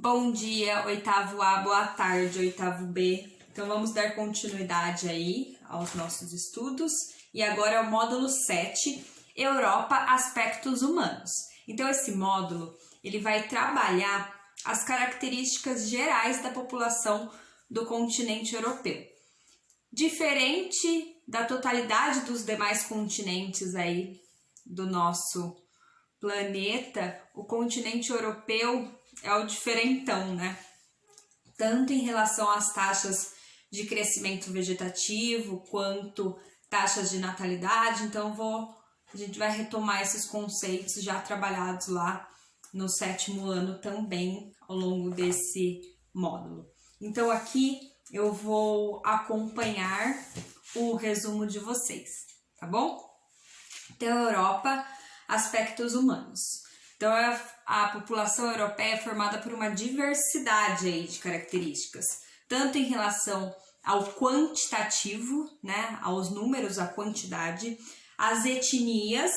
Bom dia, oitavo A, boa tarde, oitavo B. Então vamos dar continuidade aí aos nossos estudos. E agora é o módulo 7, Europa, aspectos humanos. Então esse módulo, ele vai trabalhar as características gerais da população do continente europeu. Diferente da totalidade dos demais continentes aí do nosso planeta, o continente europeu é o diferentão, né? Tanto em relação às taxas de crescimento vegetativo, quanto taxas de natalidade. Então a gente vai retomar esses conceitos já trabalhados lá no 7º ano também, ao longo desse módulo. Então aqui eu vou acompanhar o resumo de vocês, tá bom? Então, Europa, aspectos humanos. Então, a população europeia é formada por uma diversidade aí de características, tanto em relação ao quantitativo, né, aos números, a quantidade, as etnias,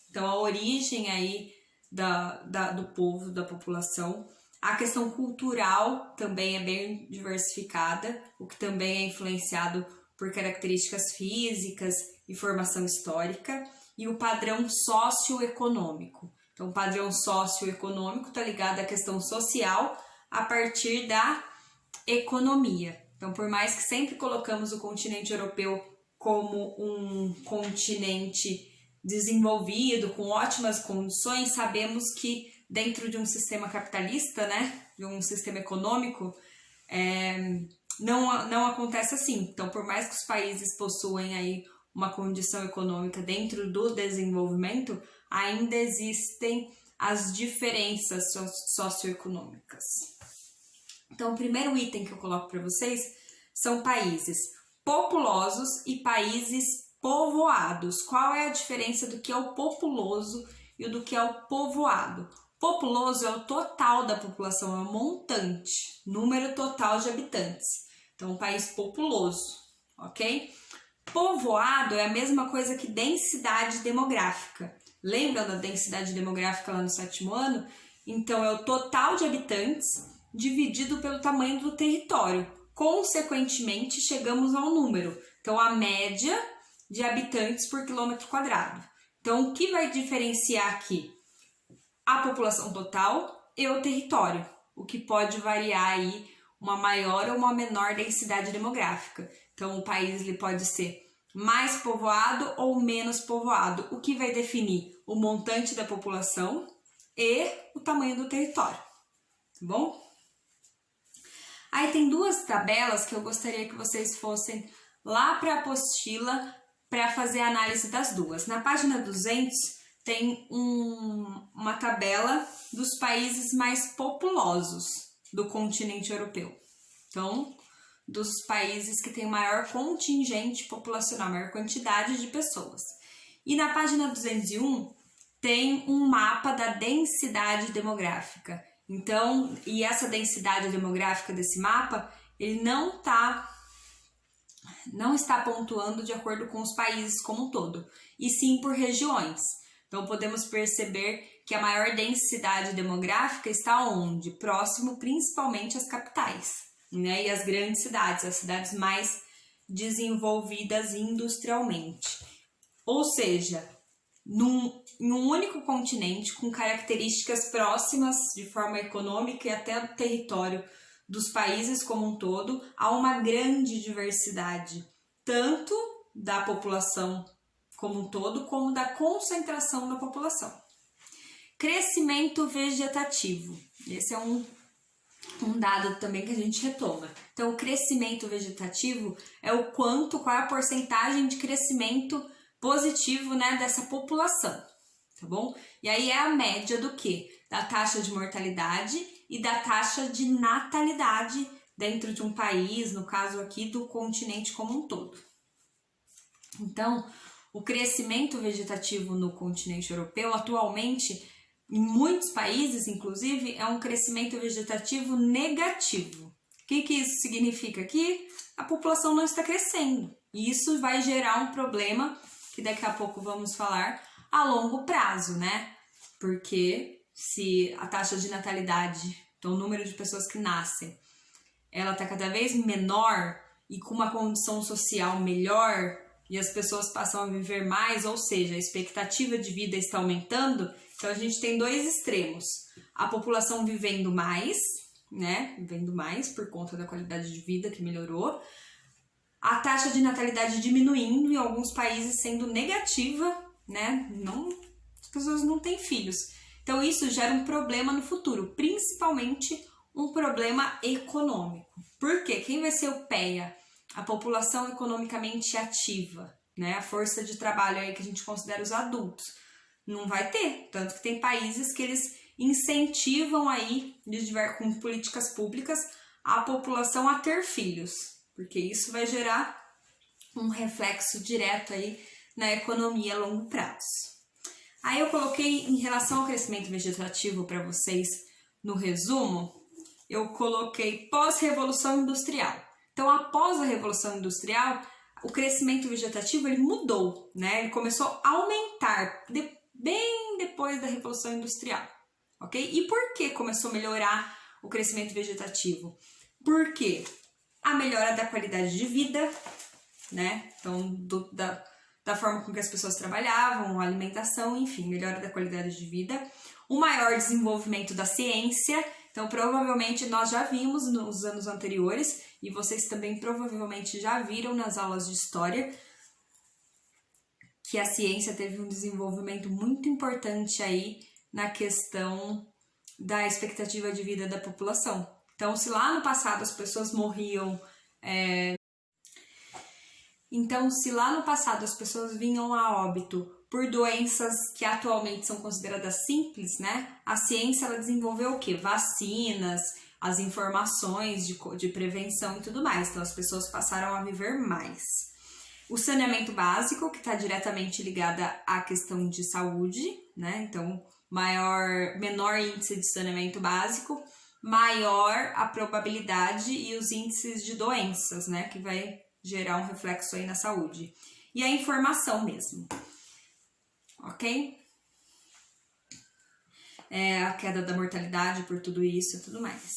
então a origem aí do povo, da população. A questão cultural também é bem diversificada, o que também é influenciado por características físicas e formação histórica, e o padrão socioeconômico. Então, o padrão socioeconômico está ligado à questão social a partir da economia. Então, por mais que sempre colocamos o continente europeu como um continente desenvolvido, com ótimas condições, sabemos que dentro de um sistema capitalista, né, de um sistema econômico, não acontece assim. Então, por mais que os países possuem aí uma condição econômica dentro do desenvolvimento, ainda existem as diferenças socioeconômicas. Então, o primeiro item que eu coloco para vocês são países populosos e países povoados. Qual é a diferença do que é o populoso e do que é o povoado? Populoso é o total da população, é o montante, número total de habitantes. Então, um país populoso, ok? Povoado é a mesma coisa que densidade demográfica. Lembra da densidade demográfica lá no 7º ano? Então, é o total de habitantes dividido pelo tamanho do território. Consequentemente, chegamos ao número. Então, a média de habitantes por quilômetro quadrado. Então, o que vai diferenciar aqui? A população total e o território, o que pode variar aí uma maior ou uma menor densidade demográfica. Então, o país ele pode ser mais povoado ou menos povoado, o que vai definir o montante da população e o tamanho do território, tá bom? Aí tem duas tabelas que eu gostaria que vocês fossem lá para a apostila para fazer a análise das duas. Na página 200 tem uma tabela dos países mais populosos do continente europeu. Então, dos países que têm maior contingente populacional, maior quantidade de pessoas. E na página 201 tem um mapa da densidade demográfica. Então, e essa densidade demográfica desse mapa, ele não está pontuando de acordo com os países como um todo, e sim por regiões. Então, podemos perceber que a maior densidade demográfica está onde? Próximo, principalmente, às capitais, né? E as grandes cidades, as cidades mais desenvolvidas industrialmente. Ou seja, em um único continente, com características próximas de forma econômica e até do território dos países como um todo, há uma grande diversidade, tanto da população como um todo, como da concentração da população. Crescimento vegetativo. Esse é um dado também que a gente retoma. Então, o crescimento vegetativo é qual é a porcentagem de crescimento positivo, né, dessa população, tá bom? E aí é a média do quê? Da taxa de mortalidade e da taxa de natalidade dentro de um país, no caso aqui do continente como um todo. Então, o crescimento vegetativo no continente europeu, atualmente, em muitos países, inclusive, é um crescimento vegetativo negativo. O que isso significa? Que a população não está crescendo. E isso vai gerar um problema, que daqui a pouco vamos falar, a longo prazo, né? Porque se a taxa de natalidade então o número de pessoas que nascem, ela está cada vez menor e com uma condição social melhor, e as pessoas passam a viver mais, ou seja, a expectativa de vida está aumentando, então a gente tem dois extremos. A população vivendo mais, né? Vivendo mais por conta da qualidade de vida que melhorou. A taxa de natalidade diminuindo, em alguns países sendo negativa, né? As pessoas não têm filhos. Então isso gera um problema no futuro, principalmente um problema econômico. Por quê? Quem vai ser o PEA? A população economicamente ativa, né? A força de trabalho aí que a gente considera os adultos. Não vai ter, tanto que tem países que eles incentivam aí, com políticas públicas, a população a ter filhos, porque isso vai gerar um reflexo direto aí na economia a longo prazo. Aí eu coloquei em relação ao crescimento vegetativo para vocês no resumo, eu coloquei pós-revolução industrial. Então, após a Revolução Industrial, o crescimento vegetativo ele mudou, né? Ele começou a aumentar bem depois da Revolução Industrial, ok? E por que começou a melhorar o crescimento vegetativo? Porque a melhora da qualidade de vida, né? Então, da forma com que as pessoas trabalhavam, a alimentação, enfim, melhora da qualidade de vida. O maior desenvolvimento da ciência. Então, provavelmente, nós já vimos nos anos anteriores, e vocês também provavelmente já viram nas aulas de história, que a ciência teve um desenvolvimento muito importante aí na questão da expectativa de vida da população. Então, se lá no passado as pessoas morriam... Então, se lá no passado as pessoas vinham a óbito por doenças que atualmente são consideradas simples, né? A ciência ela desenvolveu o quê? Vacinas, as informações de prevenção e tudo mais. Então, as pessoas passaram a viver mais. O saneamento básico, que está diretamente ligada à questão de saúde, né? Então, menor índice de saneamento básico, maior a probabilidade e os índices de doenças, né? Que vai gerar um reflexo aí na saúde. E a informação mesmo. Ok? A queda da mortalidade por tudo isso e tudo mais.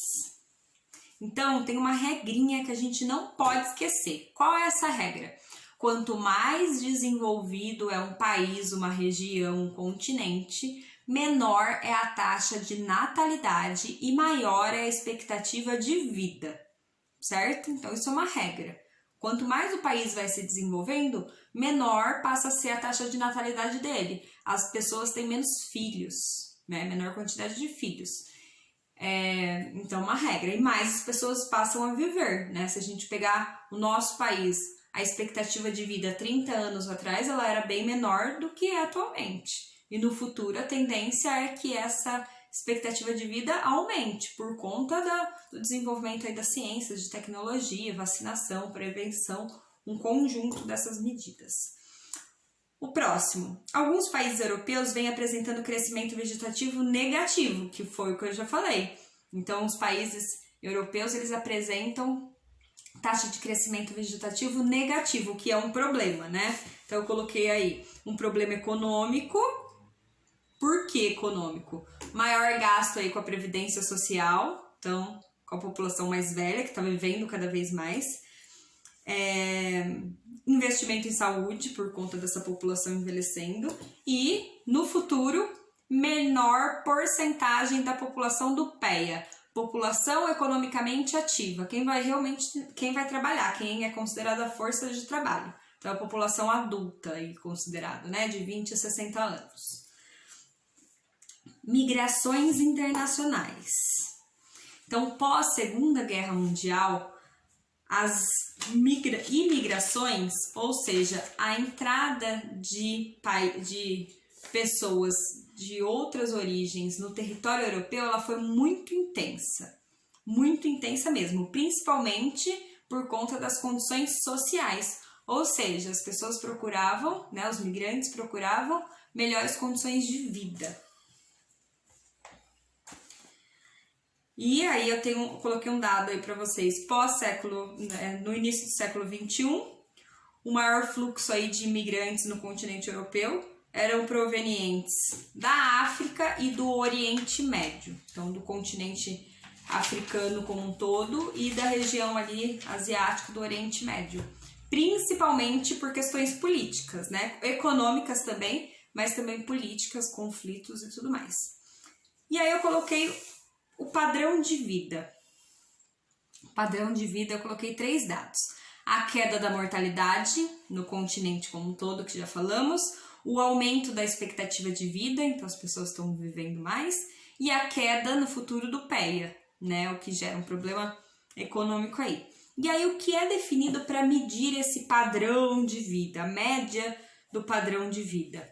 Então, tem uma regrinha que a gente não pode esquecer. Qual é essa regra? Quanto mais desenvolvido é um país, uma região, um continente, menor é a taxa de natalidade e maior é a expectativa de vida, certo? Então, isso é uma regra. Quanto mais o país vai se desenvolvendo, menor passa a ser a taxa de natalidade dele. As pessoas têm menos filhos, né? Menor quantidade de filhos. Então, uma regra. E mais as pessoas passam a viver, né? Se a gente pegar o nosso país, a expectativa de vida 30 anos atrás, ela era bem menor do que é atualmente. E no futuro, a tendência é que essa expectativa de vida aumente por conta do desenvolvimento aí das ciências, de tecnologia, vacinação, prevenção, um conjunto dessas medidas. O próximo. Alguns países europeus vêm apresentando crescimento vegetativo negativo, que foi o que eu já falei. Então, os países europeus, eles apresentam taxa de crescimento vegetativo negativo, que é um problema, né? Então, eu coloquei aí um problema econômico. Por que econômico? Maior gasto aí com a previdência social, então com a população mais velha que está vivendo cada vez mais. Investimento em saúde por conta dessa população envelhecendo e, no futuro, menor porcentagem da população do PEA, população economicamente ativa, quem vai trabalhar, quem é considerada força de trabalho. Então, a população adulta aí considerada, né, de 20 a 60 anos. Migrações internacionais. Então, pós Segunda Guerra Mundial, as imigrações, ou seja, a entrada de pessoas de outras origens no território europeu, ela foi muito intensa mesmo, principalmente por conta das condições sociais, ou seja, as pessoas procuravam, né, os migrantes procuravam melhores condições de vida. E aí eu coloquei um dado aí para vocês, no início do século XXI, o maior fluxo aí de imigrantes no continente europeu eram provenientes da África e do Oriente Médio, então do continente africano como um todo e da região ali asiática do Oriente Médio, principalmente por questões políticas, né? Econômicas também, mas também políticas, conflitos e tudo mais. E aí eu coloquei o padrão de vida. Padrão de vida, eu coloquei 3 dados. A queda da mortalidade no continente como um todo, que já falamos, o aumento da expectativa de vida, então as pessoas estão vivendo mais, e a queda no futuro do PEA, né, o que gera um problema econômico aí. E aí o que é definido para medir esse padrão de vida, a média do padrão de vida?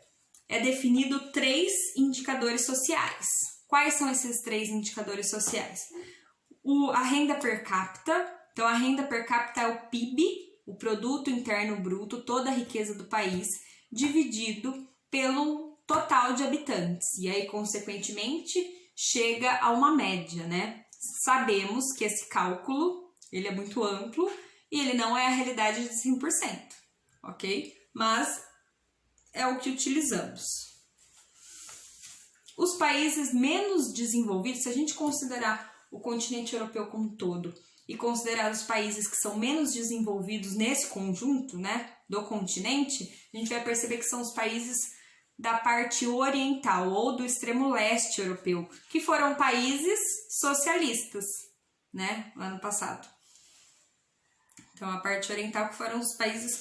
É definido 3 indicadores sociais. Quais são esses 3 indicadores sociais? A renda per capita. Então, a renda per capita é o PIB, o Produto Interno Bruto, toda a riqueza do país, dividido pelo total de habitantes. E aí, consequentemente, chega a uma média, né? Sabemos que esse cálculo, ele é muito amplo e ele não é a realidade de 100%, ok? Mas é o que utilizamos. Os países menos desenvolvidos, se a gente considerar o continente europeu como um todo e considerar os países que são menos desenvolvidos nesse conjunto, né, do continente, a gente vai perceber que são os países da parte oriental ou do extremo leste europeu, que foram países socialistas, né, lá no passado. Então, a parte oriental que foram os países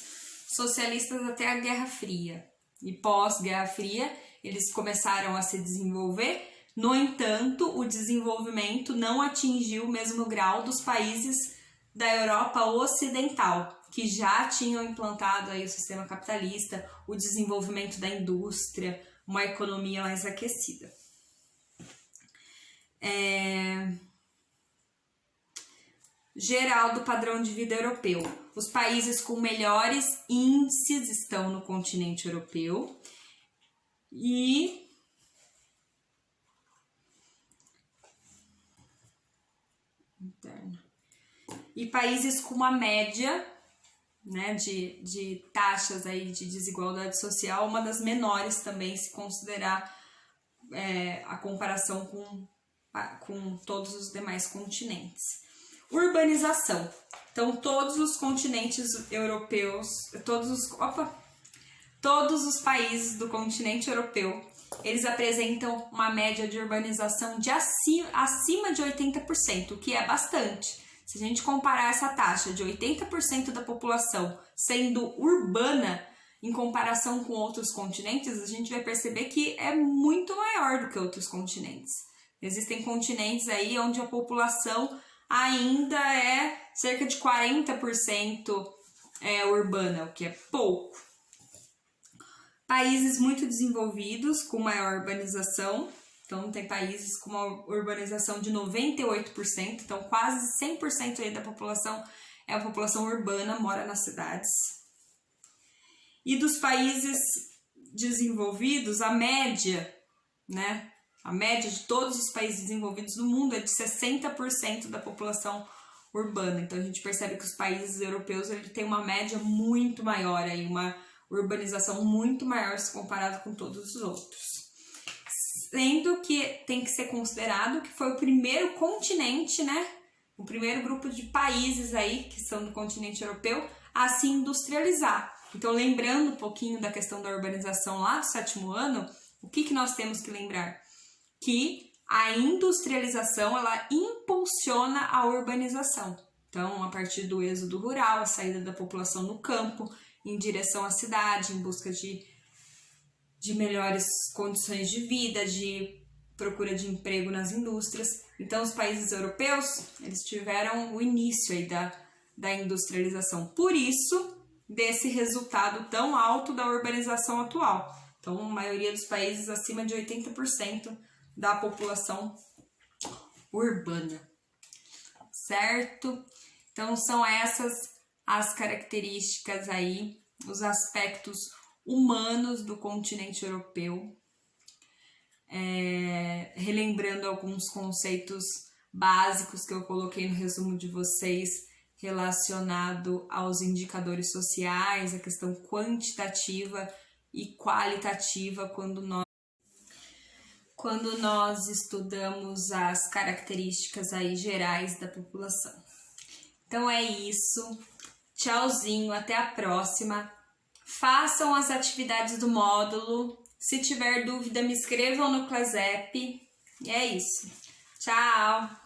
socialistas até a Guerra Fria. E pós-Guerra Fria, eles começaram a se desenvolver. No entanto, o desenvolvimento não atingiu o mesmo grau dos países da Europa Ocidental, que já tinham implantado aí o sistema capitalista, o desenvolvimento da indústria, uma economia mais aquecida. Geral do padrão de vida europeu. Os países com melhores índices estão no continente europeu e países com uma média, né, de taxas aí de desigualdade social, uma das menores também, se considerar a comparação com todos os demais continentes. Urbanização. Então, todos os continentes europeus, todos os países do continente europeu, eles apresentam uma média de urbanização de acima de 80%, o que é bastante. Se a gente comparar essa taxa de 80% da população sendo urbana em comparação com outros continentes, a gente vai perceber que é muito maior do que outros continentes. Existem continentes aí onde a população ainda é cerca de 40% urbana, o que é pouco. Países muito desenvolvidos com maior urbanização. Então, tem países com uma urbanização de 98%, então quase 100% aí da população é a população urbana, mora nas cidades. E dos países desenvolvidos, a média, né? A média de todos os países desenvolvidos do mundo é de 60% da população urbana. Então, a gente percebe que os países europeus têm uma média muito maior, aí, uma urbanização muito maior se comparado com todos os outros. Sendo que tem que ser considerado que foi o primeiro continente, né? O primeiro grupo de países aí, que são do continente europeu, a se industrializar. Então, lembrando um pouquinho da questão da urbanização lá do 7º ano, o que nós temos que lembrar? Que a industrialização, ela impulsiona a urbanização. Então, a partir do êxodo rural, a saída da população no campo, em direção à cidade, em busca de melhores condições de vida, de procura de emprego nas indústrias. Então, os países europeus, eles tiveram o início aí da industrialização. Por isso, desse resultado tão alto da urbanização atual. Então, a maioria dos países acima de 80% da população urbana. Certo? Então, são essas as características aí, os aspectos humanos do continente europeu, relembrando alguns conceitos básicos que eu coloquei no resumo de vocês relacionado aos indicadores sociais, a questão quantitativa e qualitativa, quando nós estudamos as características aí gerais da população. Então é isso. Tchauzinho, até a próxima. Façam as atividades do módulo. Se tiver dúvida, me escrevam no Clasep. E é isso. Tchau!